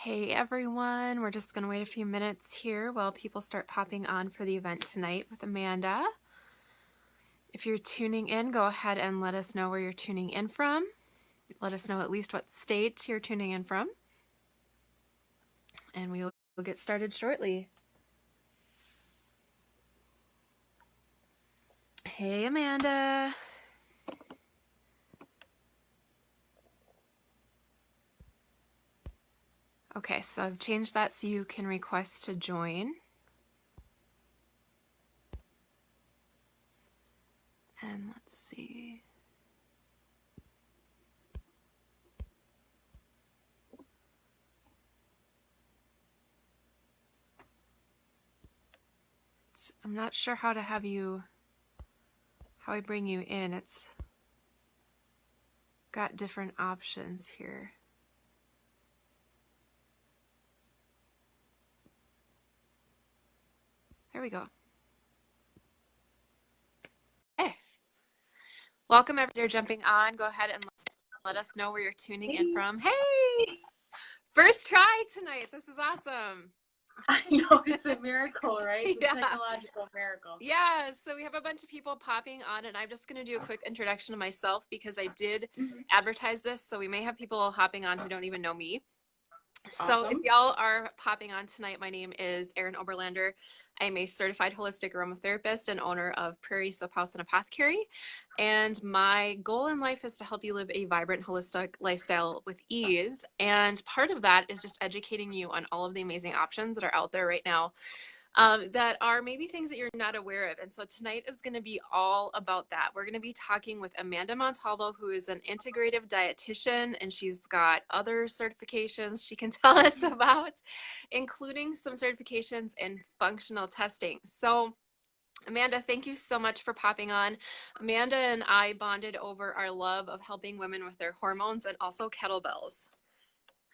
Hey everyone, we're just going to wait a few minutes here while people start popping on for the event tonight with Amanda. If you're tuning in, go ahead and let us know where you're tuning in from. Let us know at least what state you're tuning in from. And we'll get started shortly. Hey Amanda. Okay, so I've changed that so you can request to join. And let's see. I'm not sure how to have you, how I bring you in. It's got different options here. There we go. Hey, welcome everyone. You're jumping on. Go ahead and let us know where you're tuning in from. Hey, first try tonight. This is awesome. I know, it's a miracle, right? It's Yeah. a technological miracle. Yeah, so we have a bunch of people popping on, and I'm just going to do a quick introduction of myself because I did advertise this, so we may have people hopping on who don't even know me. So if y'all are popping on tonight, my name is Erin Oberlander. I am a certified holistic aromatherapist and owner of Prairie Soap House and Apothecary. And my goal in life is to help you live a vibrant, holistic lifestyle with ease. And part of that is just educating you on all of the amazing options that are out there right now. That are maybe things that you're not aware of. And so tonight is going to be all about that. We're going to be talking with Amanda Montalvo, who is an integrative dietitian, and she's got other certifications she can tell us about, including some certifications in functional testing. So Amanda, thank you so much for popping on. Amanda and I bonded over our love of helping women with their hormones and also kettlebells.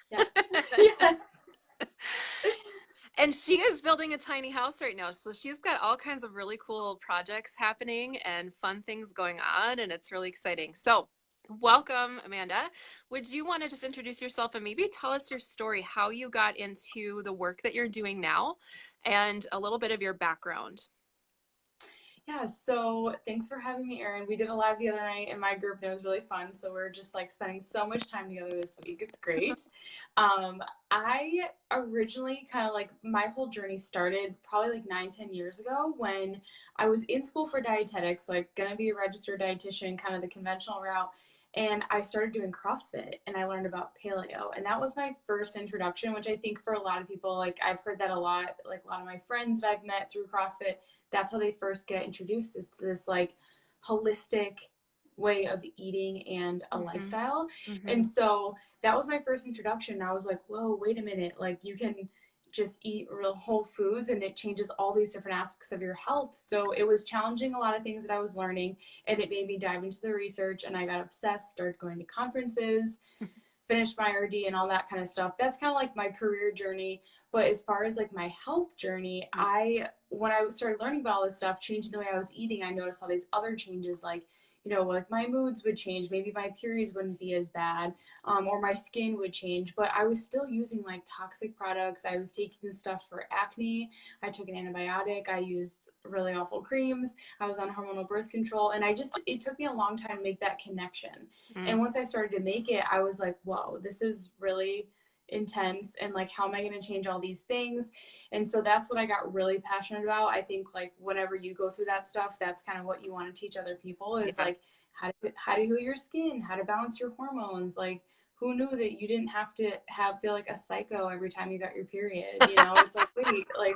Yes. Yes. And she is building a tiny house right now. So she's got all kinds of really cool projects happening and fun things going on. And it's really exciting. So welcome, Amanda. Would you want to just introduce yourself and maybe tell us your story, how you got into the work that you're doing now and a little bit of your background? Yeah, so thanks for having me, Erin. We did a live the other night in my group, and it was really fun. So we're just like spending so much time together this week. It's great. I originally kind of like my whole journey started probably like 9, 10 years ago when I was in school for dietetics, like gonna be a registered dietitian, kind of the conventional route. And I started doing CrossFit and I learned about paleo. And that was my first introduction, which I think for a lot of people, like I've heard that a lot, like a lot of my friends that I've met through CrossFit, that's how they first get introduced to this like holistic way of eating and a lifestyle. And so that was my first introduction. And I was like, whoa, wait a minute. Like you can just eat real whole foods and it changes all these different aspects of your health. So it was challenging a lot of things that I was learning, and it made me dive into the research, and I got obsessed, started going to conferences, finished my RD and all that kind of stuff. That's kind of like my career journey. But as far as like my health journey, when I started learning about all this stuff, changing the way I was eating, I noticed all these other changes, like, you know, like my moods would change, maybe my periods wouldn't be as bad, or my skin would change, but I was still using like toxic products. I was taking this stuff for acne. I took an antibiotic. I used really awful creams. I was on hormonal birth control, and it took me a long time to make that connection. And once I started to make it, I was like, whoa, this is really intense. And like, how am I going to change all these things? And so that's what I got really passionate about. I think like whenever you go through that stuff, that's kind of what you want to teach other people is like how to heal your skin, how to balance your hormones. Like, who knew that you didn't have to feel like a psycho every time you got your period? You know, it's like, wait, like,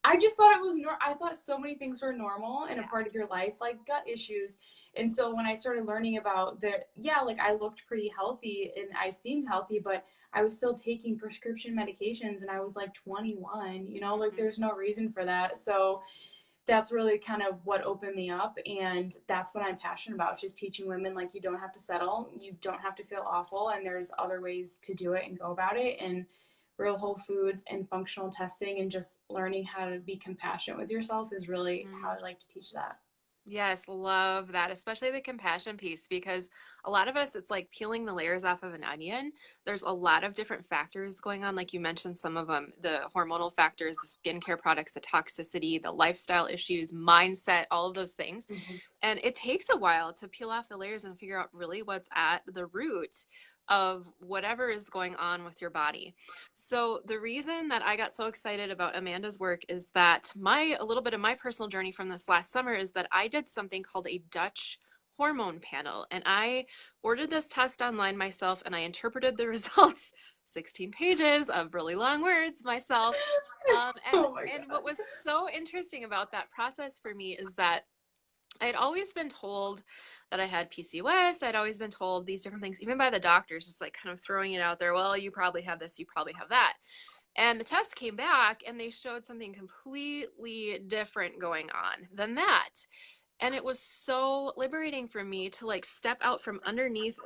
I just thought it was I thought so many things were normal and a part of your life, like gut issues. And so when I started learning about like I looked pretty healthy and I seemed healthy, but I was still taking prescription medications and I was like 21, you know, like there's no reason for that. So that's really kind of what opened me up, and that's what I'm passionate about, just teaching women like you don't have to settle, you don't have to feel awful, and there's other ways to do it and go about it. And real whole foods and functional testing and just learning how to be compassionate with yourself is really how I like to teach that. Yes, love that, especially the compassion piece, because a lot of us, it's like peeling the layers off of an onion. There's a lot of different factors going on. Like you mentioned, some of them, the hormonal factors, the skincare products, the toxicity, the lifestyle issues, mindset, all of those things. Mhm. And it takes a while to peel off the layers and figure out really what's at the root of whatever is going on with your body. So the reason that I got so excited about Amanda's work is that a little bit of my personal journey from this last summer is that I did something called a Dutch hormone panel, and I ordered this test online myself and I interpreted the results, 16 pages of really long words myself. Um, and Oh my and what God. was so interesting about that process for me is that I'd always been told that I had PCOS. I'd always been told these different things, even by the doctors, just like kind of throwing it out there. Well, you probably have this, you probably have that. And the test came back and they showed something completely different going on than that. And it was so liberating for me to like step out from underneath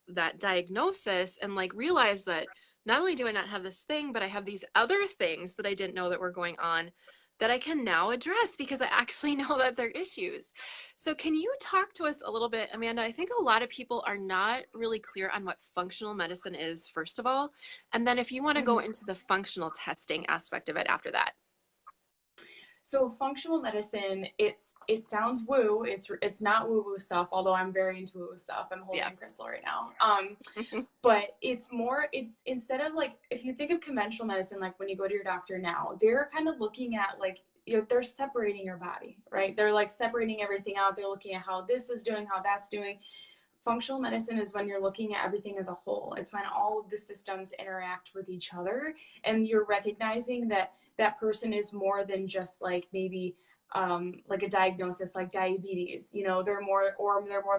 that diagnosis and like realize that not only do I not have this thing, but I have these other things that I didn't know that were going on that I can now address because I actually know that they're issues. So can you talk to us a little bit, Amanda? I think a lot of people are not really clear on what functional medicine is, first of all, and then if you want to go Mhm. into the functional testing aspect of it after that. So functional medicine, it sounds woo. It's not woo woo stuff. Although I'm very into woo woo stuff. I'm holding Yeah. a crystal right now. But it's instead of like if you think of conventional medicine, like when you go to your doctor now, they're kind of looking at like they're separating your body, right? They're like separating everything out. They're looking at how this is doing, how that's doing. Functional medicine is when you're looking at everything as a whole. It's when all of the systems interact with each other and you're recognizing that that person is more than just like maybe like a diagnosis like diabetes. They're more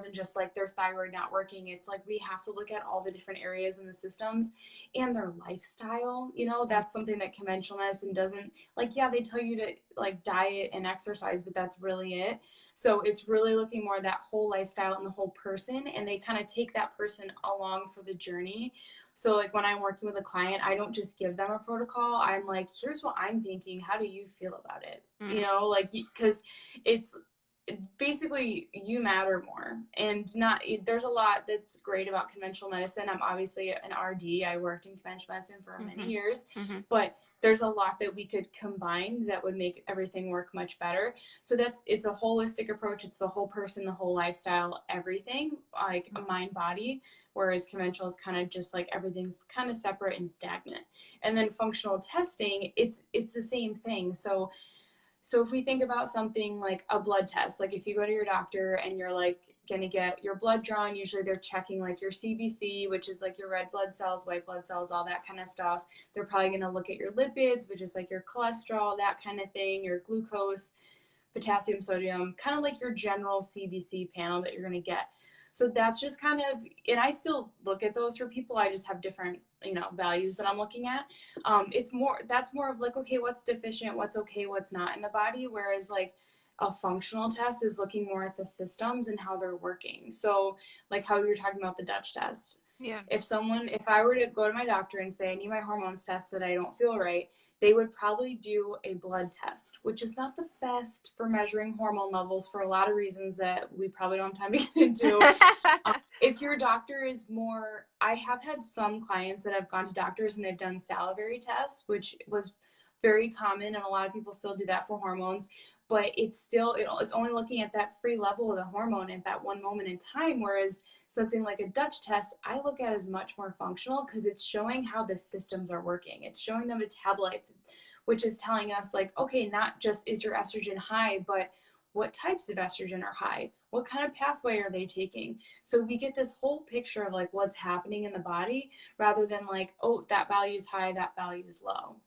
than just like their thyroid not working. It's like we have to look at all the different areas in the systems and their lifestyle. That's something that conventional medicine doesn't, like, yeah, they tell you to like diet and exercise, but that's really it. So it's really looking more at that whole lifestyle and the whole person, and they kind of take that person along for the journey. So like when I'm working with a client, I don't just give them a protocol. I'm like, here's what I'm thinking. How do you feel about it? Mm, Like because it's basically you matter more and not there's a lot that's great about conventional medicine. I'm obviously an RD. I worked in conventional medicine for many mm-hmm, years, mm-hmm. but there's a lot that we could combine that would make everything work much better. So it's a holistic approach. It's the whole person, the whole lifestyle, everything, like a mind body, whereas conventional is kind of just like everything's kind of separate and stagnant. And then functional testing, it's the same thing. So if we think about something like a blood test, like if you go to your doctor and you're like gonna get your blood drawn, usually they're checking like your CBC, which is like your red blood cells, white blood cells, all that kind of stuff. They're probably gonna look at your lipids, which is like your cholesterol, that kind of thing, your glucose, potassium, sodium, kind of like your general CBC panel that you're gonna get. So that's just kind of, and I still look at those for people. I just have different, values that I'm looking at. That's more of like, okay, what's deficient, what's okay, what's not in the body. Whereas like a functional test is looking more at the systems and how they're working. So like how you were talking about the Dutch test. Yeah. If I were to go to my doctor and say I need my hormones tested, I don't feel right, they would probably do a blood test, which is not the best for measuring hormone levels for a lot of reasons that we probably don't have time to get into. If your doctor is more, I have had some clients that have gone to doctors and they've done salivary tests, which was very common, and a lot of people still do that for hormones. But it's only looking at that free level of the hormone at that one moment in time. Whereas something like a Dutch test, I look at as much more functional because it's showing how the systems are working. It's showing the metabolites, which is telling us like, okay, not just is your estrogen high, but what types of estrogen are high? What kind of pathway are they taking? So we get this whole picture of like what's happening in the body rather than like, oh, that value is high, that value is low.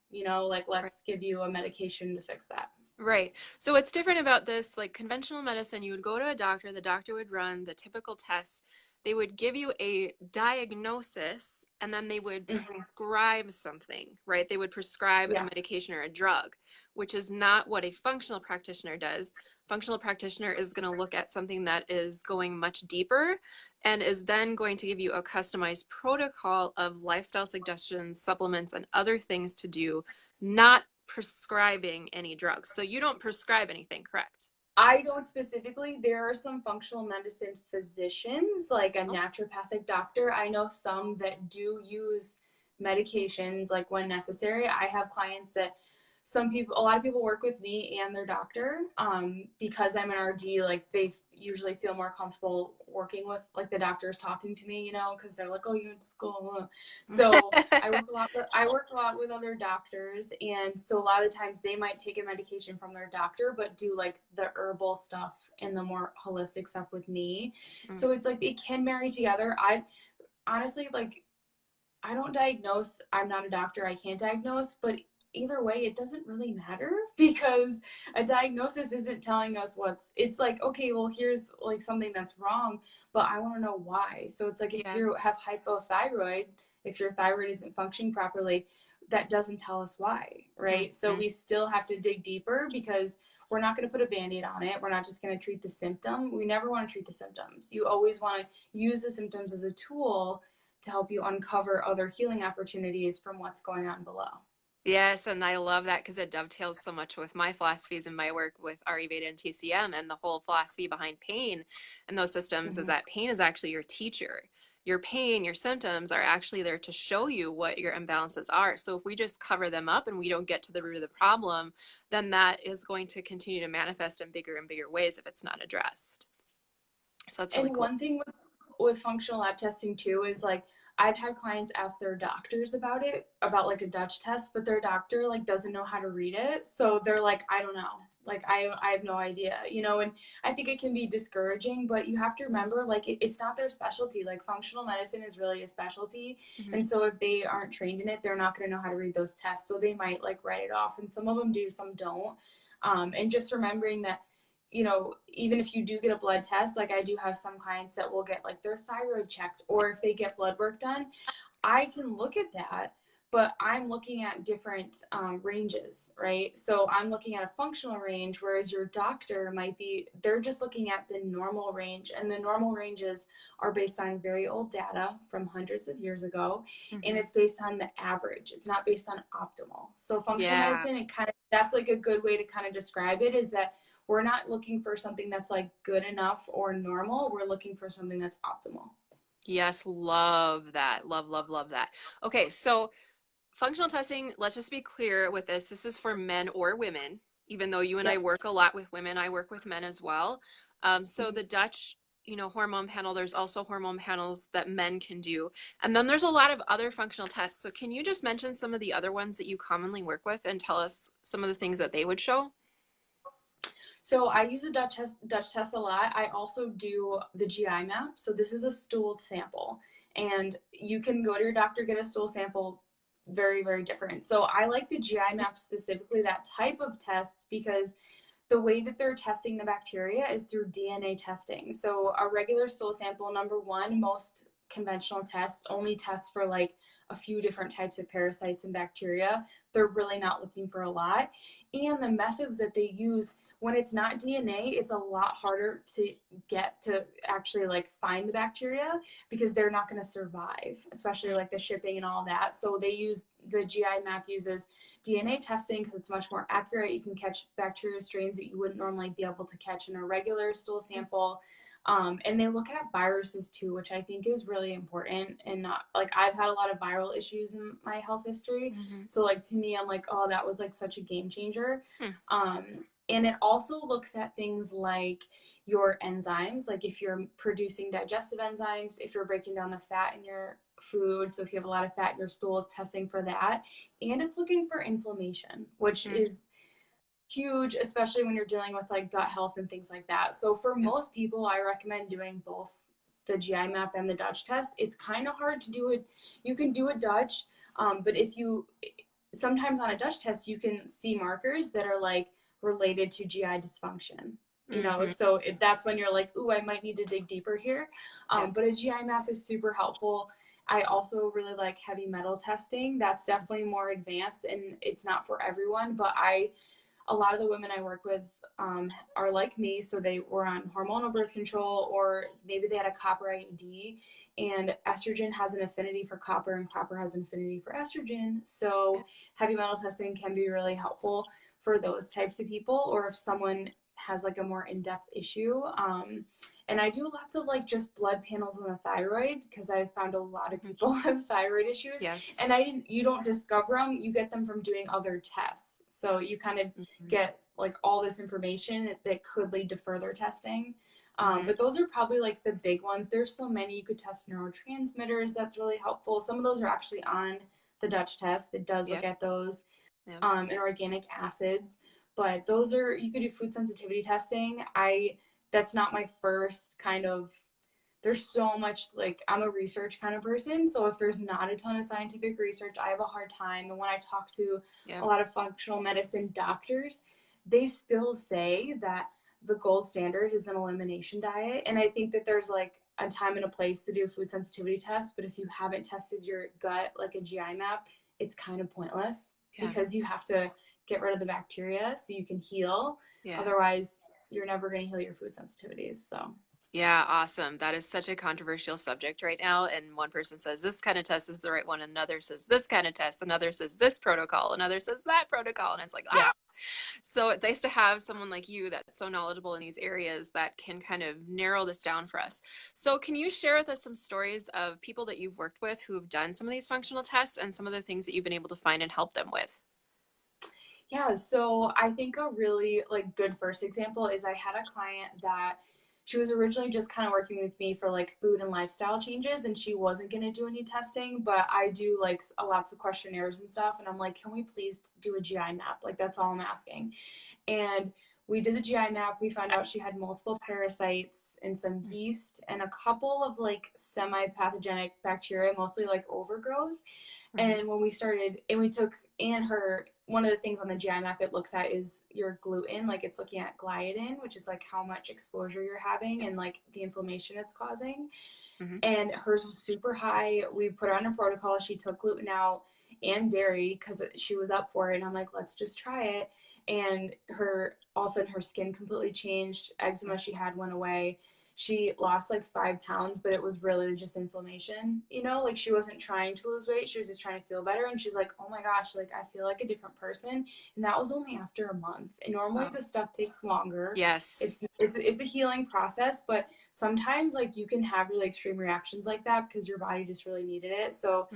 Like let's give you a medication to fix that. Right. So what's different about this, like conventional medicine, you would go to a doctor, the doctor would run the typical tests. They would give you a diagnosis and then they would Mm-hmm. prescribe something, right? They would prescribe a Yeah. medication or a drug, which is not what a functional practitioner does. Functional practitioner is going to look at something that is going much deeper and is then going to give you a customized protocol of lifestyle suggestions, supplements, and other things to do, not prescribing any drugs. So you don't prescribe anything, correct? I don't specifically. There are some functional medicine physicians, like a Oh. naturopathic doctor. I know some that do use medications like when necessary. I have clients that a lot of people work with me and their doctor, because I'm an RD. Like they usually feel more comfortable working with like the doctors talking to me, because they're like, oh, you went to school. So I work a lot with other doctors, and so a lot of times they might take a medication from their doctor, but do like the herbal stuff and the more holistic stuff with me. Mm. So it's like it can marry together. I honestly, like, I don't diagnose. I'm not a doctor. I can't diagnose, but either way, it doesn't really matter because a diagnosis isn't telling us it's like, okay, well, here's like something that's wrong, but I want to know why. So it's like if Yeah. you have hypothyroid, if your thyroid isn't functioning properly, that doesn't tell us why, right? So we still have to dig deeper because we're not going to put a band-aid on it. We're not just going to treat the symptom. We never want to treat the symptoms. You always want to use the symptoms as a tool to help you uncover other healing opportunities from what's going on below. Yes, and I love that because it dovetails so much with my philosophies and my work with Ayurveda and TCM, and the whole philosophy behind pain and those systems is that pain is actually your teacher. Your pain, your symptoms are actually there to show you what your imbalances are. So if we just cover them up and we don't get to the root of the problem, then that is going to continue to manifest in bigger and bigger ways if it's not addressed. So that's really And cool. one thing with functional lab testing too is like I've had clients ask their doctors about it, about like a Dutch test, but their doctor like doesn't know how to read it. So they're like, I don't know. Like I have no idea, and I think it can be discouraging, but you have to remember like it's not their specialty. Like functional medicine is really a specialty. And so if they aren't trained in it, they're not going to know how to read those tests. So they might like write it off, and some of them do, some don't. And just remembering that even if you do get a blood test, like I do have some clients that will get like their thyroid checked, or if they get blood work done, I can look at that, but I'm looking at different ranges, right? So I'm looking at a functional range, whereas your doctor they're just looking at the normal range, and the normal ranges are based on very old data from hundreds of years ago, and it's based on the average. It's not based on optimal. So functional medicine, that's like a good way to kind of describe it, is that we're not looking for something that's like good enough or normal. We're looking for something that's optimal. Yes, love that. Love, love, love that. Okay, so functional testing, let's just be clear with this. This is for men or women. Even though you and I work a lot with women, I work with men as well. So the Dutch, hormone panel, there's also hormone panels that men can do. And then there's a lot of other functional tests. So can you just mention some of the other ones that you commonly work with and tell us some of the things that they would show? So I use a Dutch test a lot. I also do the GI map. So this is a stool sample, and you can go to your doctor, get a stool sample, very, very different. So I like the GI map specifically, that type of test, because the way that they're testing the bacteria is through DNA testing. So a regular stool sample, number one, most conventional tests only test for like a few different types of parasites and bacteria. They're really not looking for a lot. And the methods that they use, when it's not DNA, it's a lot harder to get to actually like find the bacteria, because they're not going to survive, especially like the shipping and all that. So the GI map uses DNA testing because it's much more accurate. You can catch bacteria strains that you wouldn't normally be able to catch in a regular stool sample. And they look at viruses too, which I think is really important. And not like, I've had a lot of viral issues in my health history. So like to me, I'm like, oh, that was like such a game changer. And it also looks at things like your enzymes, like if you're producing digestive enzymes, if you're breaking down the fat in your food. So if you have a lot of fat in your stool, it's testing for that. And it's looking for inflammation, which is huge, especially when you're dealing with like gut health and things like that. So for most people, I recommend doing both the GI map and the Dutch test. It's kind of hard to do it. You can do a Dutch, but sometimes on a Dutch test, you can see markers that are like related to GI dysfunction, so that's when you're like, ooh, I might need to dig deeper here. But a GI map is super helpful. I also really like heavy metal testing. That's definitely more advanced, and it's not for everyone, but a lot of the women I work with are like me. So they were on hormonal birth control, or maybe they had a copper IUD, and estrogen has an affinity for copper and copper has an affinity for estrogen. So heavy metal testing can be really helpful for those types of people. Or if someone has like a more in-depth issue. And I do lots of like just blood panels on the thyroid because I found a lot of people have thyroid issues. Yes. And you don't discover them, you get them from doing other tests. So you kind of get like all this information that could lead to further testing. But those are probably like the big ones. There's so many. You could test neurotransmitters. That's really helpful. Some of those are actually on the Dutch test. It does look at those, and organic acids. But those are, you could do food sensitivity testing. That's not my first kind of, there's so much, like, I'm a research kind of person. So if there's not a ton of scientific research, I have a hard time. And when I talk to a lot of functional medicine doctors, they still say that the gold standard is an elimination diet. And I think that there's like a time and a place to do a food sensitivity test. But if you haven't tested your gut, like a GI map, it's kind of pointless because you have to get rid of the bacteria so you can heal. Otherwise, you're never going to heal your food sensitivities. So yeah, awesome. That is such a controversial subject right now. And one person says this kind of test is the right one. Another says this kind of test. Another says this protocol. Another says that protocol. And it's like, So it's nice to have someone like you that's so knowledgeable in these areas that can kind of narrow this down for us. So can you share with us some stories of people that you've worked with who have done some of these functional tests and some of the things that you've been able to find and help them with? Yeah, so I think a really like good first example is I had a client that she was originally just kind of working with me for like food and lifestyle changes, and she wasn't going to do any testing, but I do like lots of questionnaires and stuff. And I'm like, can we please do a GI map? Like, that's all I'm asking. And we did the GI map. We found out she had multiple parasites and some yeast and a couple of like semi-pathogenic bacteria, mostly like overgrowth. And when we started, and we took, and her, one of the things on the GI map it looks at is your gluten, like it's looking at gliadin, which is like how much exposure you're having and like the inflammation it's causing. And hers was super high. We put her on a protocol. She took gluten out and dairy because she was up for it. And I'm like, let's just try it. And all of a sudden her skin completely changed. Eczema she had went away. She lost like 5 pounds, but it was really just inflammation, like she wasn't trying to lose weight. She was just trying to feel better. And she's like, oh my gosh, like I feel like a different person. And that was only after a month. And normally this stuff takes longer. Yes. It's a healing process, but sometimes like you can have really extreme reactions like that because your body just really needed it. So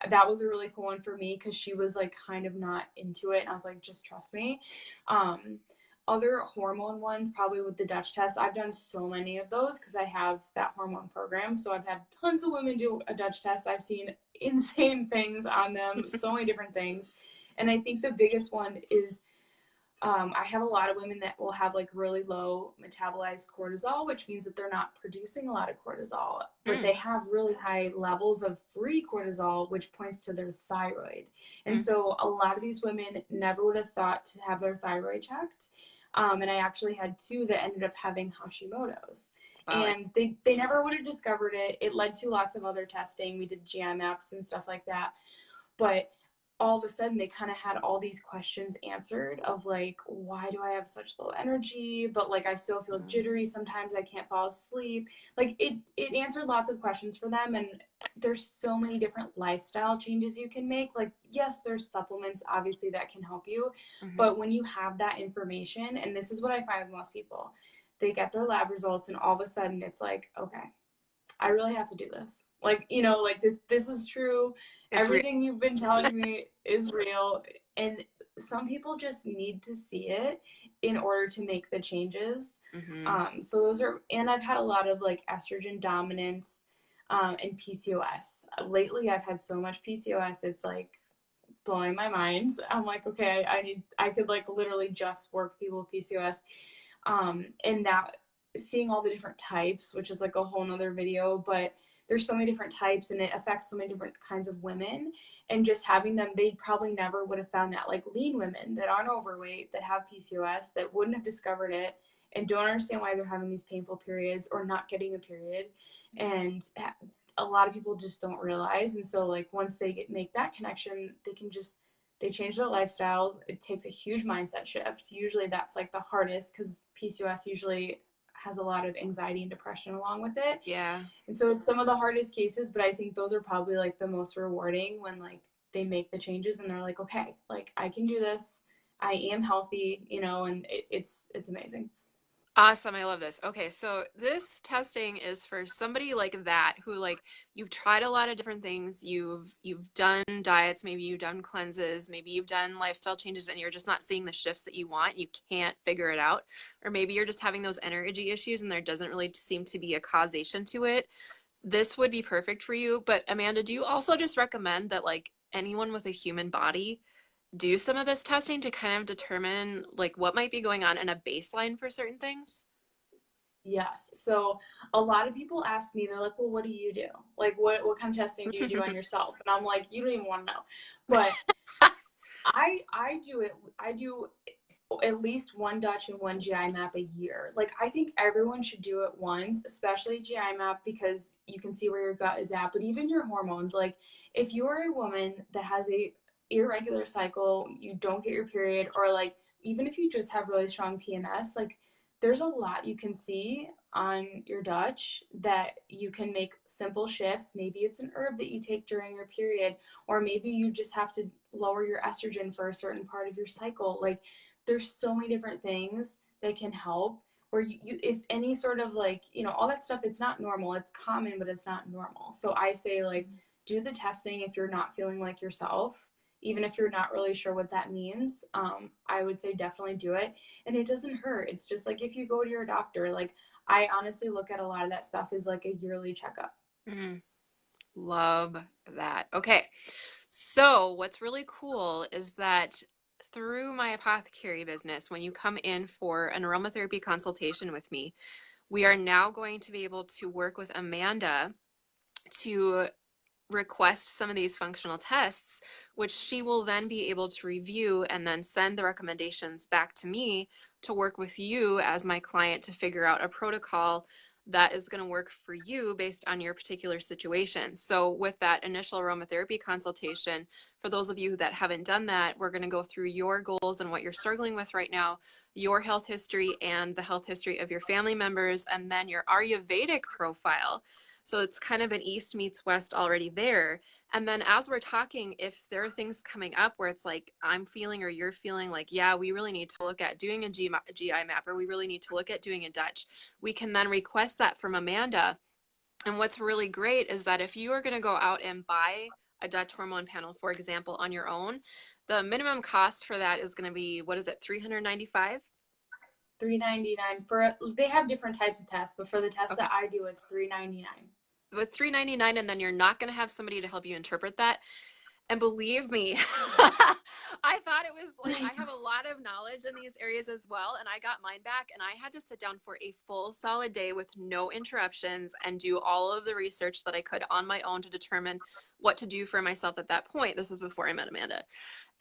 that was a really cool one for me because she was like kind of not into it. And I was like, just trust me. Other hormone ones, probably with the Dutch test. I've done so many of those because I have that hormone program. So I've had tons of women do a Dutch test. I've seen insane things on them, so many different things. And I think the biggest one is I have a lot of women that will have like really low metabolized cortisol, which means that they're not producing a lot of cortisol, but they have really high levels of free cortisol, which points to their thyroid. And so a lot of these women never would have thought to have their thyroid checked. And I actually had 2 that ended up having Hashimoto's. Wow. And they never would have discovered it. It led to lots of other testing. We did GI maps and stuff like that. But all of a sudden they kind of had all these questions answered of like, why do I have such low energy? But like, I still feel jittery. Sometimes I can't fall asleep. Like it answered lots of questions for them. And there's so many different lifestyle changes you can make. Like, yes, there's supplements obviously that can help you, but when you have that information, and this is what I find with most people, they get their lab results and all of a sudden it's like, okay, I really have to do this. Like, like this is true. It's everything you've been telling me is real. And some people just need to see it in order to make the changes. So those are, and I've had a lot of like estrogen dominance and PCOS. Lately, I've had so much PCOS. It's like blowing my mind. I'm like, okay, I could like literally just work people with PCOS. And that, seeing all the different types, which is like a whole nother video, but there's so many different types and it affects so many different kinds of women, and just having them, they probably never would have found that. Like lean women that aren't overweight, that have PCOS, that wouldn't have discovered it and don't understand why they're having these painful periods or not getting a period. And a lot of people just don't realize. And so like once they make that connection, they change their lifestyle. It takes a huge mindset shift. Usually that's like the hardest because PCOS usually has a lot of anxiety and depression along with it. Yeah. And so it's some of the hardest cases, but I think those are probably like the most rewarding when like they make the changes and they're like, okay, like I can do this. I am healthy, and it's amazing. Awesome. I love this. Okay, so this testing is for somebody like that who like you've tried a lot of different things. You've done diets, maybe you've done cleanses, maybe you've done lifestyle changes and you're just not seeing the shifts that you want. You can't figure it out. Or maybe you're just having those energy issues and there doesn't really seem to be a causation to it. This would be perfect for you. But Amanda, do you also just recommend that like anyone with a human body do some of this testing to kind of determine like what might be going on and a baseline for certain things? Yes. So a lot of people ask me, they're like, well, what do you do? Like, what kind of testing do you do on yourself? And I'm like, you don't even want to know. But I do it. I do at least one Dutch and one GI map a year. Like, I think everyone should do it once, especially GI map, because you can see where your gut is at, but even your hormones. Like, if you are a woman that has a irregular cycle, you don't get your period, or like even if you just have really strong PMS, like there's a lot you can see on your Dutch that you can make simple shifts. Maybe it's an herb that you take during your period, or maybe you just have to lower your estrogen for a certain part of your cycle. Like, there's so many different things that can help. Or you if any sort of like, all that stuff, it's not normal. It's common, but it's not normal. So I say, like, do the testing if you're not feeling like yourself, even if you're not really sure what that means. I would say definitely do it. And it doesn't hurt. It's just like if you go to your doctor, like, I honestly look at a lot of that stuff as like a yearly checkup. Mm, love that. Okay. So, what's really cool is that through my apothecary business, when you come in for an aromatherapy consultation with me, we are now going to be able to work with Amanda to request some of these functional tests, which she will then be able to review and then send the recommendations back to me to work with you as my client to figure out a protocol that is going to work for you based on your particular situation. So with that initial aromatherapy consultation, for those of you that haven't done that, we're going to go through your goals and what you're struggling with right now, your health history and the health history of your family members, and then your Ayurvedic profile. So it's kind of an East meets West already there. And then as we're talking, if there are things coming up where it's like I'm feeling or you're feeling like, yeah, we really need to look at doing a GI map, or we really need to look at doing a Dutch, we can then request that from Amanda. And what's really great is that if you are going to go out and buy a Dutch hormone panel, for example, on your own, the minimum cost for that is going to be, what is it, 395? $3.99 for, they have different types of tests, but for the test Okay. that I do, it's $3.99. With 399, and then you're not going to have somebody to help you interpret that. And believe me, I thought it was like I have a lot of knowledge in these areas as well. And I got mine back and I had to sit down for a full solid day with no interruptions and do all of the research that I could on my own to determine what to do for myself at that point. This is before I met Amanda.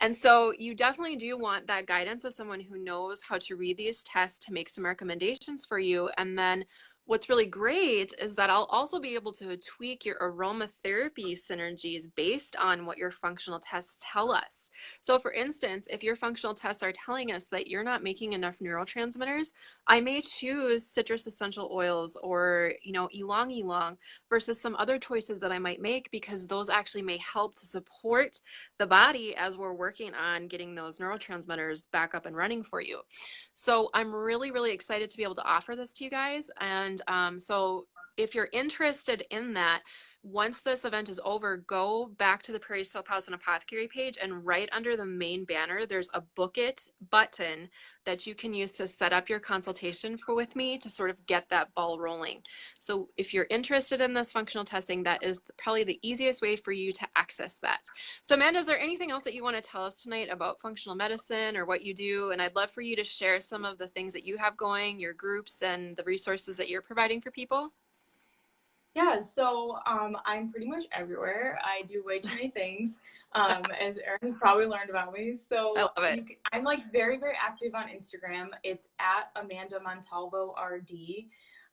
And so you definitely do want that guidance of someone who knows how to read these tests to make some recommendations for you. And then what's really great is that I'll also be able to tweak your aromatherapy synergies based on what your functional tests tell us. So for instance, if your functional tests are telling us that you're not making enough neurotransmitters, I may choose citrus essential oils or, ylang ylang versus some other choices that I might make because those actually may help to support the body as we're working on getting those neurotransmitters back up and running for you. So I'm really, really excited to be able to offer this to you guys. And so if you're interested in that, once this event is over, go back to the Prairie Soap House and Apothecary page, and right under the main banner, there's a book it button that you can use to set up your consultation with me to sort of get that ball rolling. So if you're interested in this functional testing, that is probably the easiest way for you to access that. So Amanda, is there anything else that you want to tell us tonight about functional medicine or what you do? And I'd love for you to share some of the things that you have going, your groups, and the resources that you're providing for people. Yeah, so I'm pretty much everywhere. I do way too many things, as Erin has probably learned about me. I So love it. I'm like very, very active on Instagram. It's at Amanda Montalvo RD.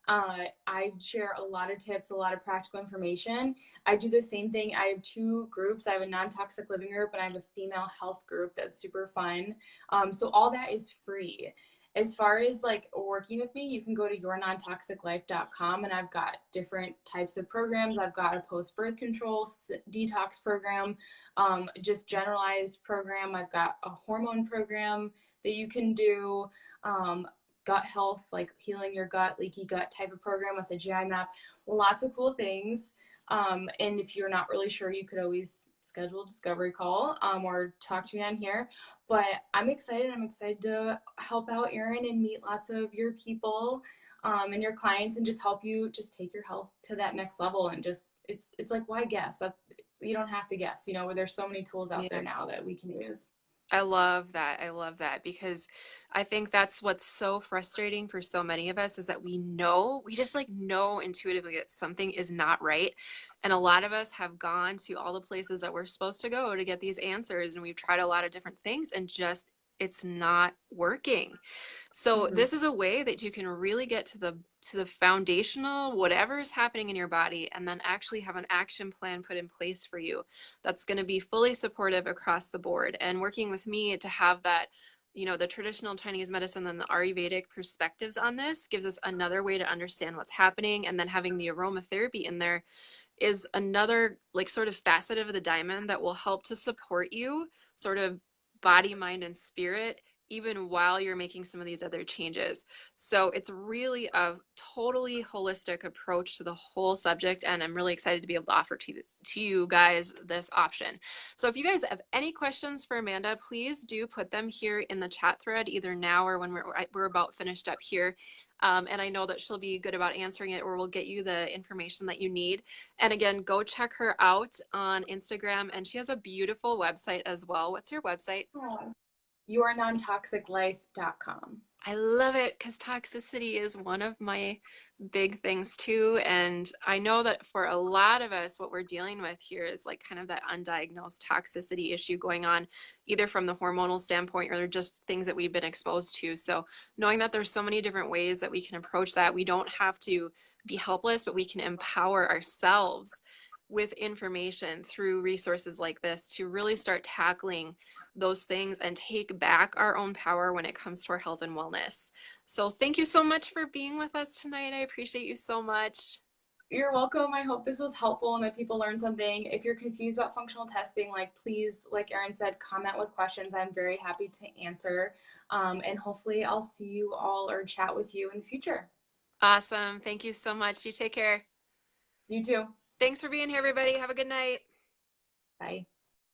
I share a lot of tips, a lot of practical information. I do the same thing. I have two groups. I have a non-toxic living group and I have a female health group that's super fun. So all that is free. As far as like working with me, you can go to yournontoxiclife.com and I've got different types of programs. I've got a post-birth control detox program, just generalized program. I've got a hormone program that you can do. gut health, like healing your gut, leaky gut type of program with a GI map. Lots of cool things. And if you're not really sure, you could always schedule a discovery call or talk to me on here. But I'm excited. I'm excited to help out Erin and meet lots of your people and your clients and just help you just take your health to that next level. And just it's like, why guess? That you don't have to guess, you know, where there's so many tools out there now that we can use. I love that. I love that because I think that's what's so frustrating for so many of us is that we just like know intuitively that something is not right. And a lot of us have gone to all the places that we're supposed to go to get these answers. And we've tried a lot of different things and just it's not working. So Mm-hmm. this is a way that you can really get to the foundational whatever is happening in your body and then actually have an action plan put in place for you that's going to be fully supportive across the board. And working with me to have that, you know, the traditional Chinese medicine and the Ayurvedic perspectives on this gives us another way to understand what's happening. And then having the aromatherapy in there is another like sort of facet of the diamond that will help to support you sort of body, mind, and spirit even while you're making some of these other changes. So it's really a totally holistic approach to the whole subject. And I'm really excited to be able to offer to you guys this option. So if you guys have any questions for Amanda, please do put them here in the chat thread, either now or when we're about finished up here. And I know that she'll be good about answering it or we'll get you the information that you need. And again, go check her out on Instagram. And she has a beautiful website as well. What's your website? yournontoxiclife.com. I love it because toxicity is one of my big things too. And I know that for a lot of us, what we're dealing with here is like kind of that undiagnosed toxicity issue going on, either from the hormonal standpoint or just things that we've been exposed to. So knowing that there's so many different ways that we can approach that, we don't have to be helpless, but we can empower ourselves with information through resources like this to really start tackling those things and take back our own power when it comes to our health and wellness. So thank you so much for being with us tonight. I appreciate you so much. You're welcome. I hope this was helpful and that people learned something. If you're confused about functional testing, like please, like Erin said, comment with questions. I'm very happy to answer. And hopefully I'll see you all or chat with you in the future. Awesome. Thank you so much. You take care. You too. Thanks for being here, everybody. Have a good night. Bye.